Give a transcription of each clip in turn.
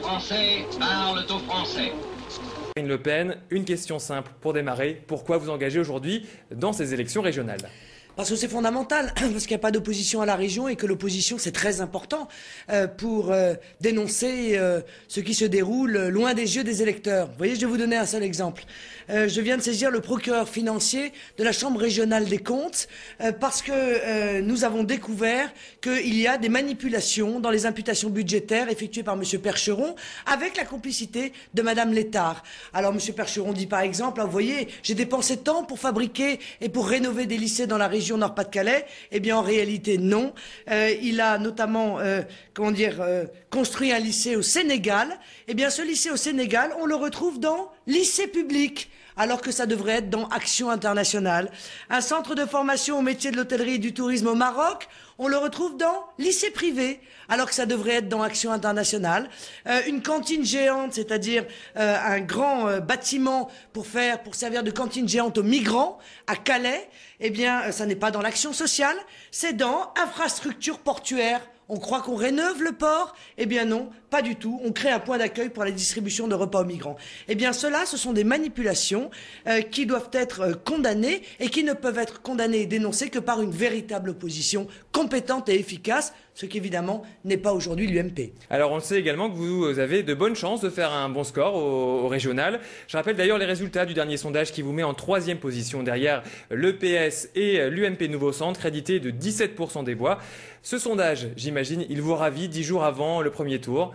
Français parlent aux Français. Marine Le Pen, une question simple pour démarrer. Pourquoi vous engagez aujourd'hui dans ces élections régionales ? Parce que c'est fondamental, parce qu'il n'y a pas d'opposition à la région et que l'opposition, c'est très important pour dénoncer ce qui se déroule loin des yeux des électeurs. Vous voyez, je vais vous donner un seul exemple. Je viens de saisir le procureur financier de la Chambre régionale des comptes parce que nous avons découvert qu'il y a des manipulations dans les imputations budgétaires effectuées par M. Percheron avec la complicité de Mme Létard. Alors M. Percheron dit par exemple, vous voyez, j'ai dépensé tant pour fabriquer et pour rénover des lycées dans la région Nord-Pas-de-Calais. Eh bien, en réalité, non. Il a notamment, construit un lycée au Sénégal. Eh bien, ce lycée au Sénégal, on le retrouve dans lycée public, alors que ça devrait être dans Action internationale. Un centre de formation au métier de l'hôtellerie et du tourisme au Maroc, on le retrouve dans lycée privé, alors que ça devrait être dans Action internationale. Une cantine géante, c'est-à-dire un grand bâtiment pour servir de cantine géante aux migrants à Calais, eh bien, ça n'est pas dans l'action sociale, c'est dans infrastructure portuaire. On croit qu'on rénove le port. Eh bien non, pas du tout. On crée un point d'accueil pour la distribution de repas aux migrants. Eh bien cela, ce sont des manipulations qui doivent être condamnées et qui ne peuvent être condamnées et dénoncées que par une véritable opposition compétente et efficace, ce qui évidemment n'est pas aujourd'hui l'UMP. Alors on le sait également que vous avez de bonnes chances de faire un bon score au régional. Je rappelle d'ailleurs les résultats du dernier sondage qui vous met en 3e position derrière le PS et l'UMP Nouveau Centre, crédité de 17% des voix. Ce sondage, j'imagine, il vous ravit 10 jours avant le premier tour.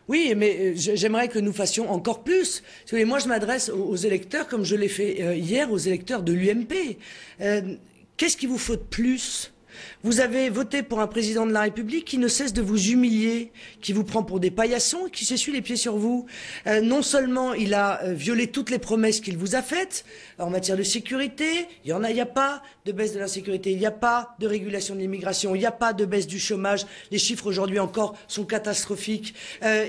Oui, mais j'aimerais que nous fassions encore plus. Moi, je m'adresse aux électeurs, comme je l'ai fait hier, aux électeurs de l'UMP. Qu'est-ce qu'il vous faut de plus ? Vous avez voté pour un président de la République qui ne cesse de vous humilier, qui vous prend pour des paillassons, qui s'essuie les pieds sur vous. Non seulement il a violé toutes les promesses qu'il vous a faites en matière de sécurité, il n'y a pas de baisse de l'insécurité, il n'y a pas de régulation de l'immigration, il n'y a pas de baisse du chômage. Les chiffres aujourd'hui encore sont catastrophiques.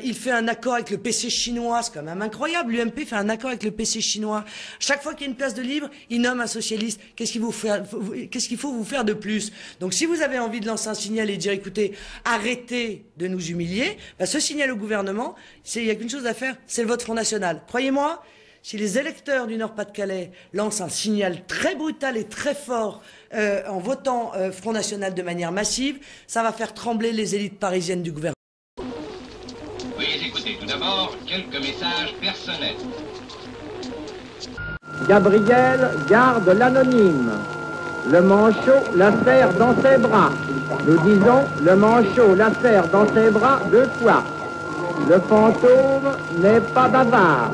Il fait un accord avec le PC chinois, c'est quand même incroyable. L'UMP fait un accord avec le PC chinois. Chaque fois qu'il y a une place de libre, il nomme un socialiste. Qu'est-ce qu'il faut vous faire de plus ? Donc si vous avez envie de lancer un signal et dire écoutez, arrêtez de nous humilier, ce signal au gouvernement, il n'y a qu'une chose à faire, c'est le vote Front National. Croyez-moi, si les électeurs du Nord-Pas-de-Calais lancent un signal très brutal et très fort en votant Front National de manière massive, ça va faire trembler les élites parisiennes du gouvernement. Veuillez écouter tout d'abord quelques messages personnels. Gabriel garde l'anonyme. Le manchot la serre dans ses bras. Nous disons, le manchot la serre dans ses bras 2 fois. Le fantôme n'est pas bavard.